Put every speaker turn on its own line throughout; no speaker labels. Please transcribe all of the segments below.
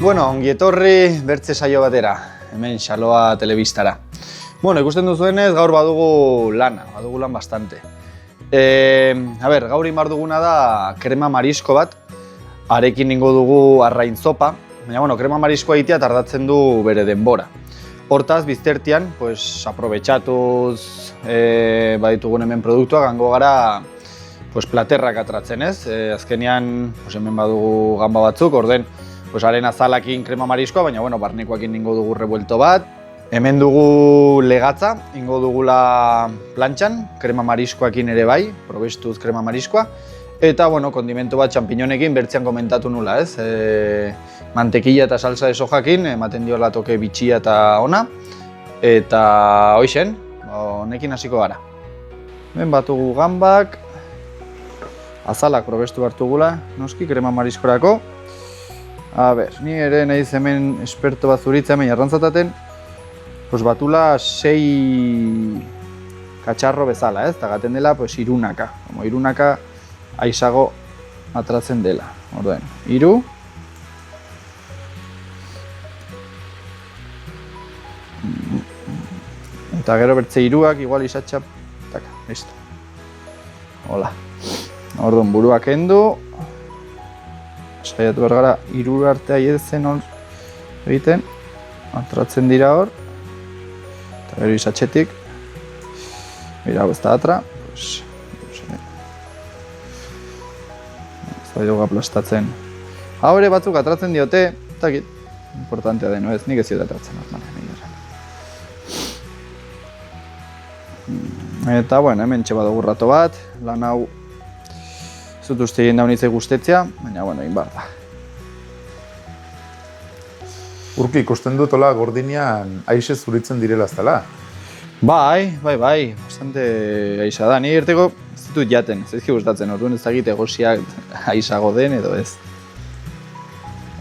Bueno, ongi etorri bertze saio batera, hemen Xaloa telebistara. Bueno, ikusten duzuenez, gaur badugu lan bastante. Gaur inbar duguna da krema marisko bat, arekin ingo dugu arrain zopa, baina, bueno, krema mariskoa egitea tardatzen du bere denbora. Hortaz, biztertian, pues, aprobetxatuz baditugun hemen produktua, gango gara platerrak atratzen, ez? Azkenean, hemen badugu gamba batzuk, orden, haren azalakin krema mariskoa, baina, bueno, barnekoakin ingo dugu revuelto bat. Hemen dugu legatza, ingo dugula plantxan, krema mariskoakin ere bai, probestuz krema mariskoa. Eta, bueno, kondimentu bat txampiñonekin bertzean komentatu nula, ez? Mantekilla eta salsa de sojakin, ematen diola toke bitxia eta ona. Eta, hoixen, honekin hasiko gara. Hemen batugu gambak, azalak probestu hartugula, noski, krema mariskorako. Ni ere nahiz hemen esperto bat zuritza hemen jarrantzataten, batula 6 katxarro bezala, ez? Eta gaten dela, irunaka. Irunaka aizago atratzen dela. Orduen, 3. Eta gero bertze 3ak, igual izatxa, taka, listo. Hola. Orduan, buruak endu. Saiatu behar gara, 3 artea ezen hor egiten. Atratzen dira hor. Eta gero izatxetik. Mira, hau ez da atra. Ez da dugu aplastatzen. Hau ere batzuk atratzen diote, eta importantea deno ez, nik ez dut atratzen normalen. Eta, bueno, hemen txe badugu rato bat, lan hau ez dut uste egin daunitzei guztetzea, baina, bueno, egin behar da.
Urki, ikusten dut hola gordinean aize zuritzen direla ez dela?
Bai, bastante aiza da. Ni irteko ez ditut jaten, ez ezki gustatzen, orduan ez dakit egosiak aizago den edo ez.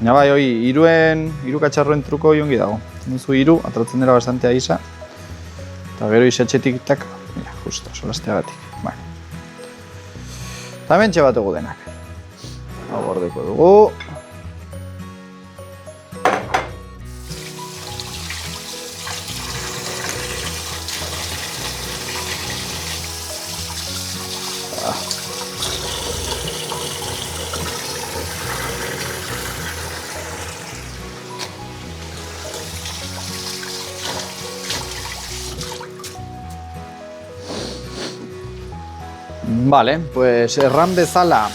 Baina bai, 3 katxarroen truko ongi dago. Duzu 3, atratzen dela bastante aiza. Eta gero izatxetik tak, mira, justo, solasteagatik. Eta hemen txebatugu denak. Hau gordeko dugu. Vale, pues erran bezala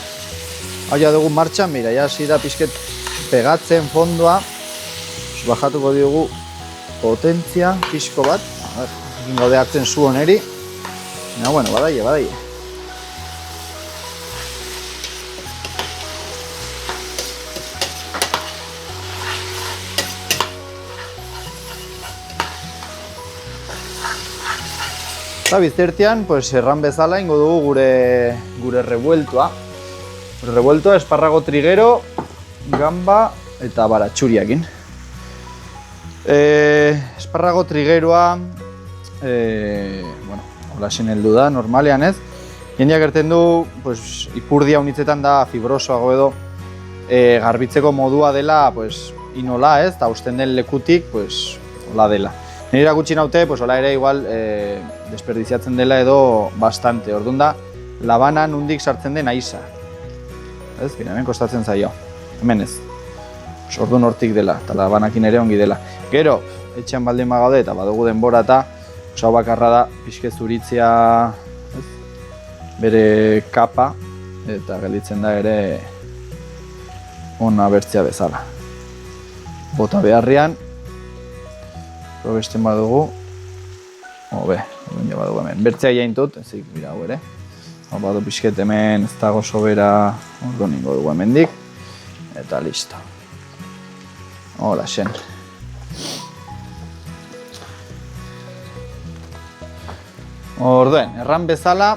haia dugu martxan, mira, ya hasi da pixket pegatzen fondoa. Bajatuko diogu potentzia pixko bat. Egin gaude hartzen zu honeri. Baina, bueno, badaie. Eta biztertian, erran bezala ingo dugu gure revueltoa. Gure revueltoa esparrago trigero, gamba eta baratxuriakin. Esparrago trigeroa, hola sen heldu da, normalean ez. Jendeak erten du, ipurdia unitzetan da fibrosoago edo garbitzeko modua dela inola ez, eta usten den lekutik, hola dela. Nire gutxi naute, hola ere igual desperdiziatzen dela edo bastante. Orduan da, labana nundik sartzen den aiza. Ez, hemen kostatzen zaio. Hemen ez. Orduan hortik dela, eta labanakin ere ongi dela. Gero, etxean baldin bagaude eta badugu denbora eta hau bakarra da pixke zuritzea bere kapa eta gelditzen da ere ona bertzea bezala. Bota beharrian, probesten badugu, badugu hemen. Bertzea jaintut, ezik, mira hau ere. Badu pixket hemen, ez dago sobera, orduan ingo dugu hemendik. Eta listo. Hola, xen. Orduen, erran bezala,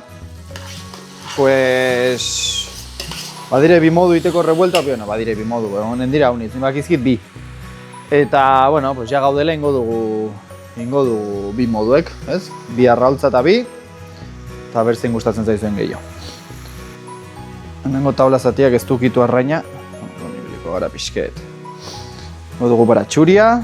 badire bi modu iteko revuelta, badire bi modu, honen dira uniz, nibak izkit bi. Eta, bueno, ja gaudela ingo dugu bi moduek, ez? Bi arraultza eta bi, eta berzein gustatzen zaizuen gehiago. Hemengo taula zatiak ez dukitu arraina, nibiliko gara pixket. dugu baratxuria.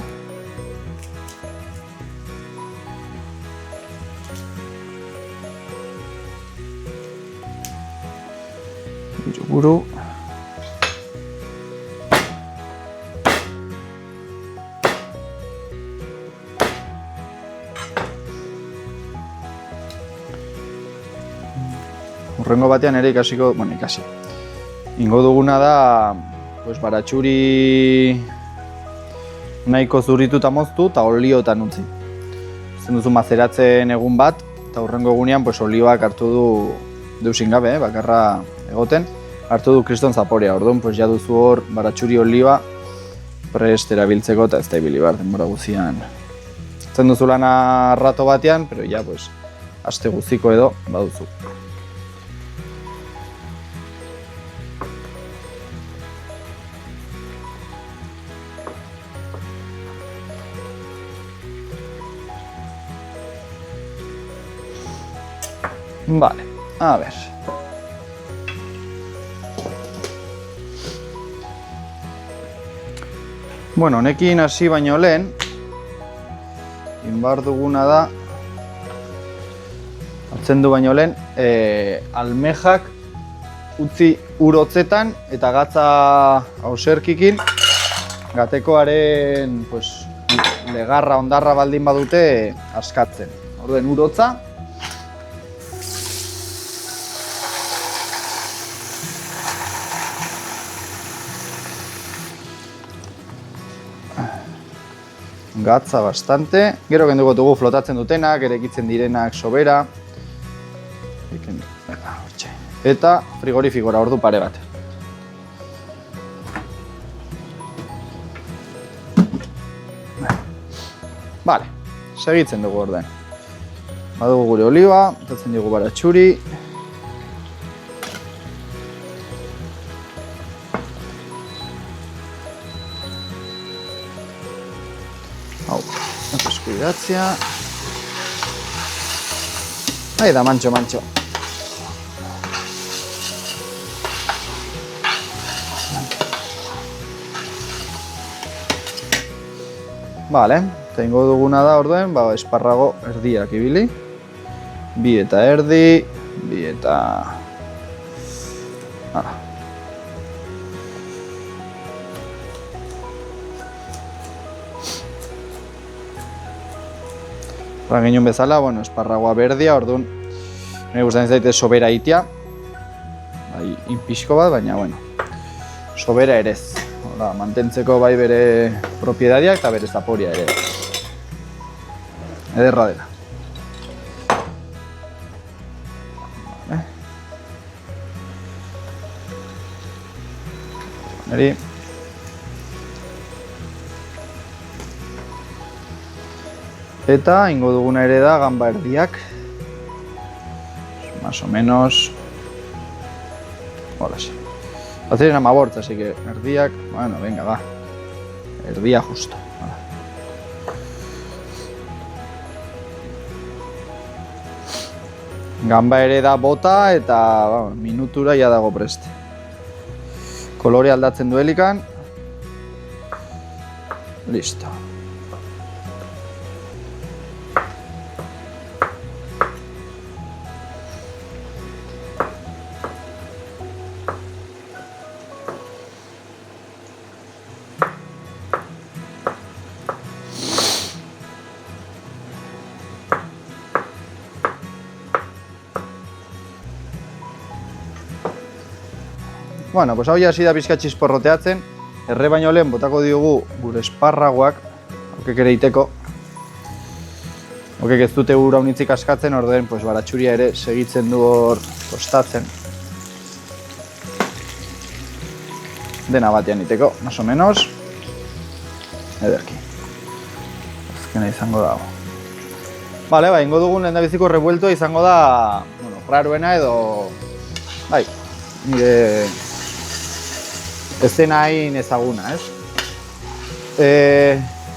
Ioguru. Urrengo batean ere ikasiko, ikasi. Ingo duguna da, baratxuri nahiko zurituta moztu eta oliotan utzi. Zen duzu mazeratzen egun bat, eta urrengo egunean olioak hartu du deusin gabe, bakarra egoten, hartu du kriston zaporea. Orduan, ja duzu hor baratxuri olioa prest erabiltzeko eta ez da ibili behar denbora guzian. Zen duzu lana rato batean, pero ja, aste guziko edo baduzu. Vale, a ver. Bueno, honekin hasi baino lehen, behar duguna da, atzendu baino lehen, almejak utzi urotzetan eta gatza auserkikin, gatekoaren legarra, ondarra baldin badute askatzen. Orduen urotza, gatza bastante. Gero kenduko dugu flotatzen dutenak, erekitzen direnak sobera. Eta frigorifikora ordu pare bat. Vale, segitzen dugu orden. Badugu gure oliba, botatzen dugu baratxuri. Hau, eskuidatzea. Ahí da, mantxo. Vale, tengo duguna da orduen, esparrago erdiak ibili. Bi eta erdi, bi eta... Rangiñun bezala, esparragoa berdia, orduan, nire gustatzen zaite sobera itia. Inpixko bat, baina, sobera erez. Mantentzeko bai bere propiedadiak eta bere zaporia ere. Ederra dela. Neri. Eta ingo duguna ere da gamba erdiak. Más o menos. Hola, sí. Hacer en amabortz, así que erdiak, venga, va. Erdia justo. Gamba ere da bota eta minutura ja dago preste. Kolore aldatzen duelikan. Listo. Bueno, hau hasi da pixka txisporroteatzen, erre baino lehen botako diogu gure esparragoak, aukek ere iteko. Aukek ez dute ura unitzik askatzen, ordeen baratxuria ere segitzen du hor tostatzen. Dena batean iteko, más o menos. Ederki. Azkena izango dago. Vale, ingo dugun lehendabiziko revueltoa izango da, raruena edo, nire ez dena hain ezaguna, ez?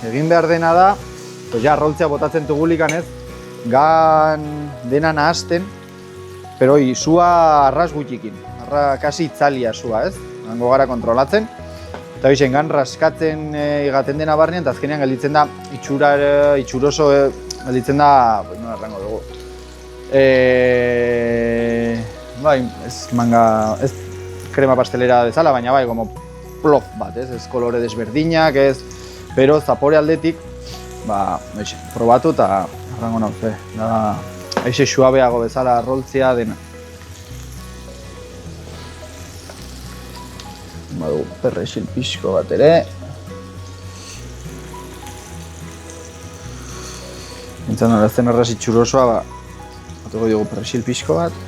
Egin behar dena da, roltzea botatzen tugulikan, ez? Gan dena nahazten, pero sua arras gutxikin, kasi itzalia sua, ez? Hango gara kontrolatzen. Eta hoxen, gan raskatzen igaten dena barnean, eta azkenean gelditzen da itxuroso gelditzen da, nola errango dugu. Bai, ez krema pastelera bezala, baina bai, como plof bat, ez kolore desberdinak, pero zapore aldetik, probatu eta errango nauze, aixe suabeago bezala roltzea dena. Badu, perrexil pixko bat ere. Entzan horazten arras itxurosoa, batuko dugu perrexil pixko bat.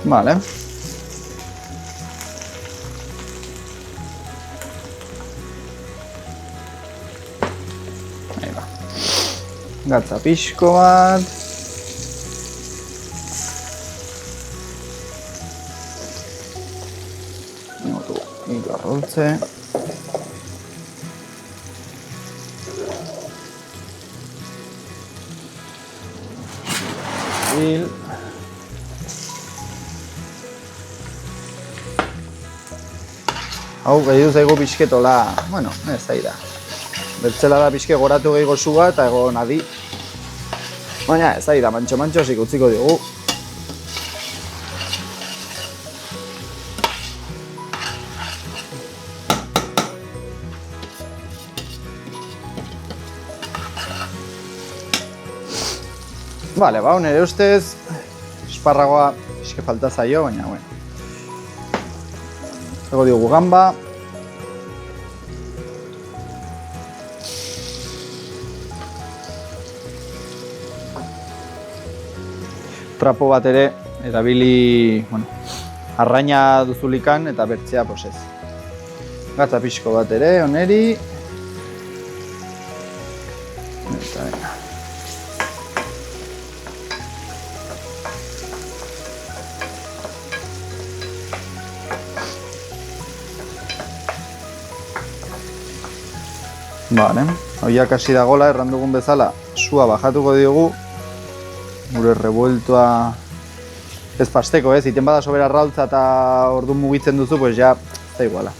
Vale. Ahí va. Gatza pixko bat. Ito arroltze. Hau, gehiago zaigu pixketola, bueno, ez zai da. Bertzela da pixke goratu gehiago sua eta ego nadi. Baina ez zai da, mantxo-mantxo zik utziko dugu. Bale, ba, nire ustez, esparragoa pixke falta zaio, baina, bueno. Ego diogu gamba. Trapo bat ere, erabili, arraina duzulikan eta bertzea posez. Gatza pixko bat ere, oneri. Eta dena. Bale, horiak hasi dagoela, erran dugun bezala, sua bajatuko diogu. Gure revueltoa ez pasteko, iten bada sobera raultza eta orduan mugitzen duzu, pues ja, ez da iguala.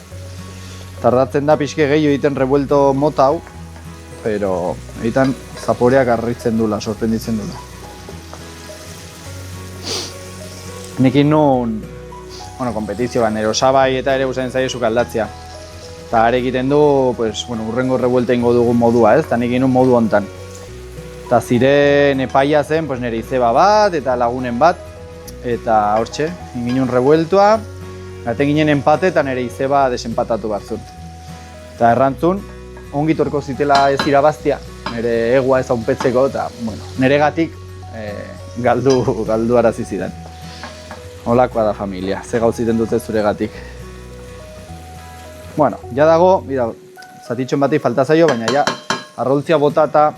Tardatzen da pixke gehiago egiten revuelto mota hau, pero egiten zaporeak arritzen dula, sorprenditzen dula. Nekin nun, kompetizioan, nero sabai eta ere usain zaizuk aldatzea. Eta are egiten du, urrengo revuelta ingo dugun modua, eta nik inun modu hontan. Eta ziren epaia zen, nire izeba bat eta lagunen bat. Eta hortxe, inginun revueltua, gaten ginen empate eta nire izeba desempatatu batzun. Eta errantzun, ongi torko zitela ez irabaztia, nire egua ez haunpetzeko, eta nire gatik galdu arazi zidan. Holakoa da familia, ze gauziten dute zure gatik. Bueno, ja dago, zatitxon batik falta zaio, baina ja arroltzia botata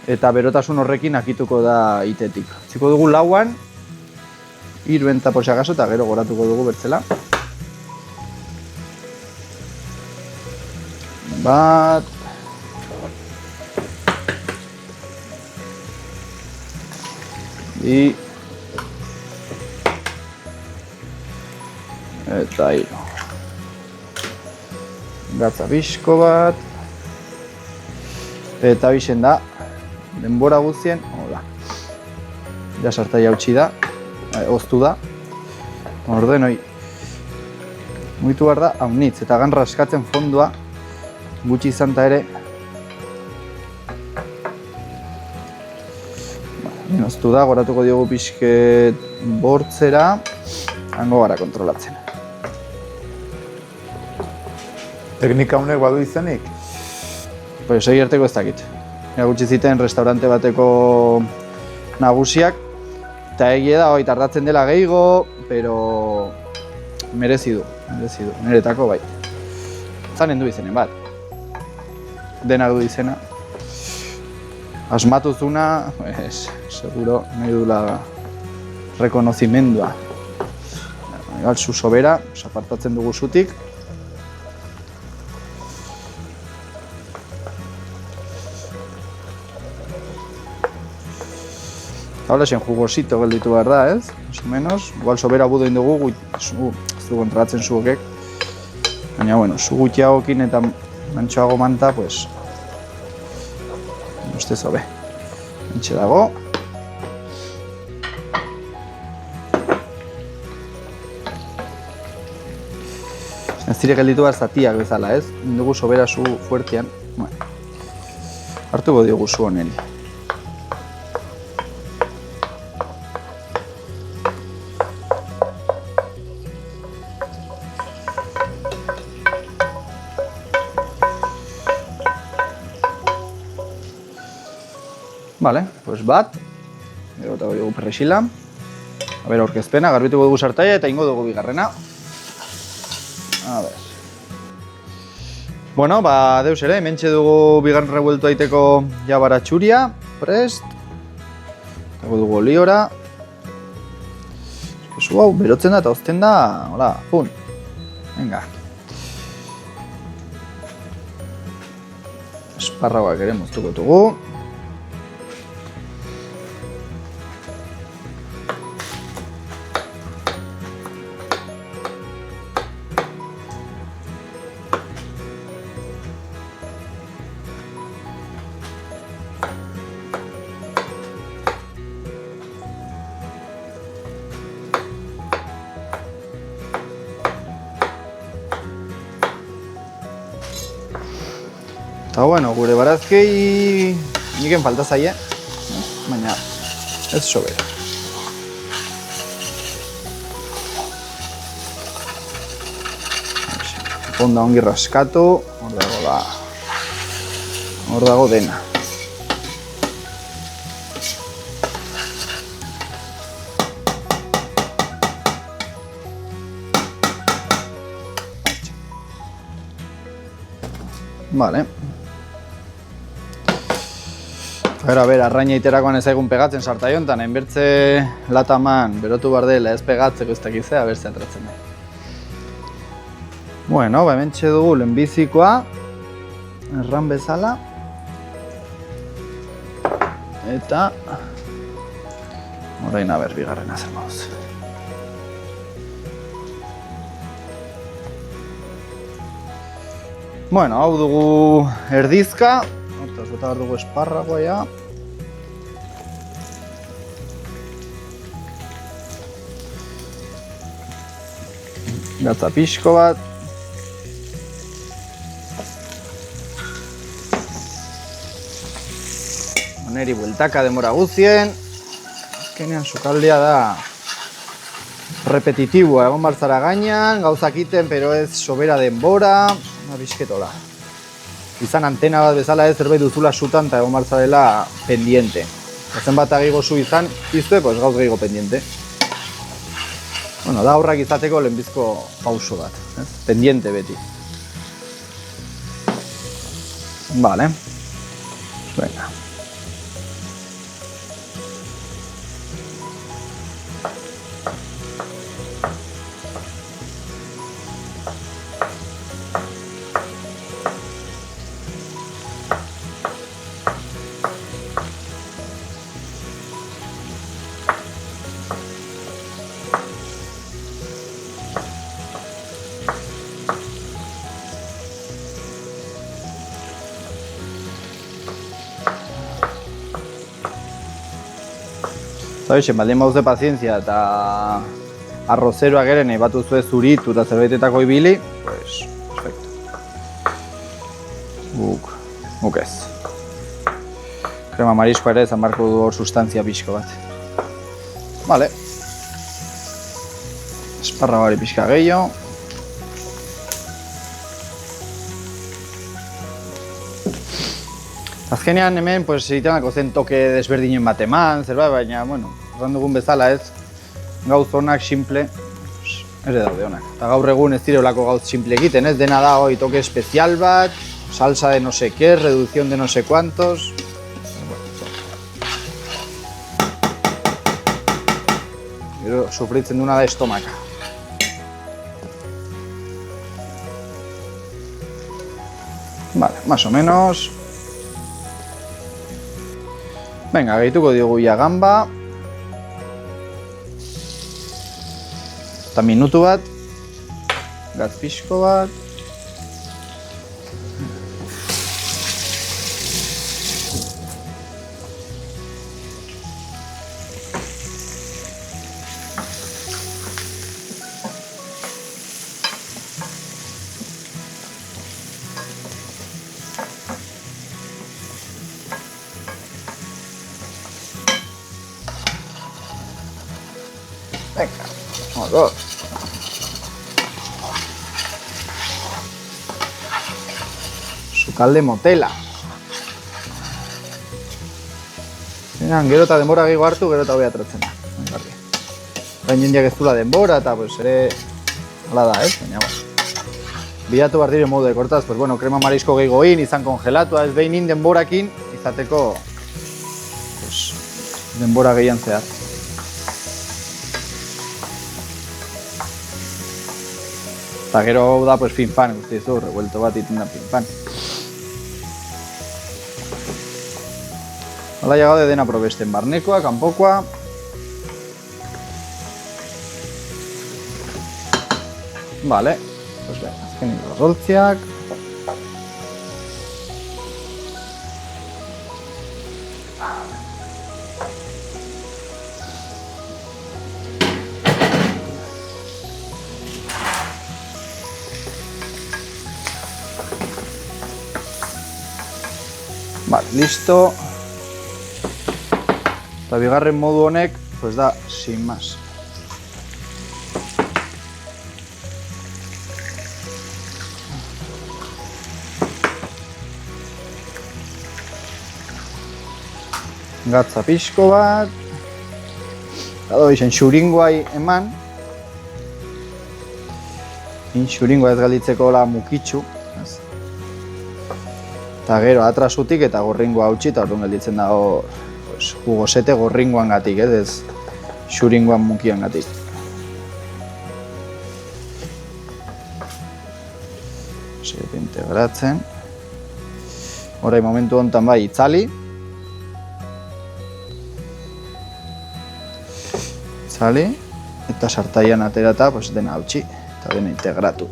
eta berotasun horrekin akituko da itetik. Ziko dugu lauan, iruen taposagaso eta gero goratuko dugu bertzela. Bat. Bi. Eta hiru. Gatza pixko bat. Eta bixen da, denbora guztien, hola. Ja sartai hautsi da, oztu da. Orden hoi, mugitu behar da, haunitz, eta gan raskatzen fondua, gutxi izan ta ere. Oztu da, goratuko diogu pixket bortzera, hango gara kontrolatzen.
Teknika honek badu izenik?
Pues egi erteko ez dakit. Gutxi ziten restaurante bateko nagusiak, eta egia da, tardatzen dela gehiago, pero merezi du, niretako bai. Zanen du izenen bat. Denak du izena. Asmatuzuna, seguro nahi dula rekonozimendua. Egal, su sobera, apartatzen dugu zutik. Hala, esen jugosito gelditu behar da, ez? Más o menos. Igual sobera budo indugu, ez du kontratzen zuokek. Baina, bueno, zu gutxiagokin eta mantxoago manta, pues... Uste zobe. Entxe dago. Ez dire gelditu behar zatiak bezala, ez? Indugu sobera zu fuertean. Bueno. Hartuko diogu zu honeri. Vale, pues bat, gero eta dugu perrexila. A ber, aurkezpena, garbituko dugu sartaia eta ingo dugu bigarrena. A ber. Bueno, ba, deus ere, hementxe dugu bigarren rebueltu daiteko ja baratxuria, prest. Dago dugu oliora. Espesu hau, berotzen da eta ozten da, hola, pun. Venga. Esparragoak ere moztuko dugu. Eta, bueno, gure barazkei niken falta zaie, baina ez sobera. Onda ongi raskatu, hor dago dena. Vale. A ber, arraina iterakoan ez egun pegatzen sartaion, eta enbertze lataman berotu behar dela ez pegatzeko ez dakizea, bertze atratzen da. Bueno, ba, hementxe dugu lehenbizikoa, erran bezala. Eta... orain, a ber, bigarrena zer mauz. Bueno, hau dugu erdizka. Hortaz, bota behar dugu esparragoa ja. Gatza pixko bat. Oneri bueltaka demora guzien. Azkenean sukaldea da repetitiboa, egon barzara gainan, gauzak iten, pero ez sobera denbora, una bisketola. Izan antena bat bezala ez zerbait duzula sutan eta egon barzarela pendiente. Zenbat gehiago zu izan, izue, pues gauz gehiago pendiente. Bueno, da aurrak izateko lehenbizko pauso bat, ez? Pendiente beti. Vale. Venga. Zabixen, baldin bauze pazientzia eta arrozeroak ere nahi bat uzue zuritu eta zerbaitetako ibili, pues, perfecto. Guk ez. Krema mariskoa ere ezan barko du hor sustantzia pixko bat. Vale. Esparragari pixka gehiago. Azkenean hemen, pues, egitenako zen toke desberdinen bat eman, zerbait, baina, bueno, erran dugun bezala ez, gauz honak, simple, ere daude honak. Eta gaur egun ez direlako gauz simple egiten, ez, dena da hoi toke espezial bat, salsa de no sé qué, reducción de no sé cuántos. Gero, sufritzen duna da estomaka. Vale, más o menos. Venga, gehituko diogu ia gamba. Eta minutu bat. Gatz pixko bat. Venga, ondo. Sukalde motela. Gero eta denbora gehiago hartu, gero eta hobea atratzen da. Gain jendeak ez dula denbora eta pues ere hala da, baina bilatu behar dire modu dekortaz, pues bueno, krema marisko gehiagoin, izan kongelatua, ez behinin denborakin, izateko pues, denbora gehian zehar. Eta gero hau da, pues fin-pan, guztizu, revuelto bat iten da fin-pan. Hala llegado dena probesten, barnekoa, kanpokoa. Vale, pues venga, azkeneko roltziak. Vale, listo. Eta bigarren modu honek, pues da, sin más. Gatza pixko bat. Eta doizen xuringoai eman. Xuringoa ez galditzeko la mukitxu. Eta gero atrasutik eta gorringoa hautsi eta orduan gelditzen dago jugosete gorringoan gatik, ez xuringoan mukian gatik. Segitu integratzen. Horai momentu honetan bai itzali. Itzali. Eta sartaian aterata pues, dena hautsi eta dena integratu.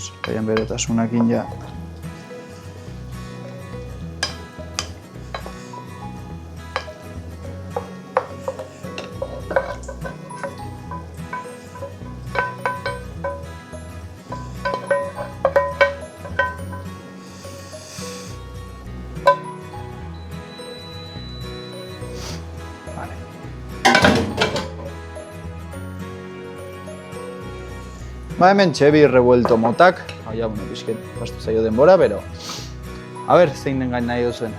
Sartaian berotasunakin ja. Ba, hemen txebi revuelto motak. Hau ja, bueno, pixket pastu zaio denbora, pero a ver, zein den gain nahi duzuen.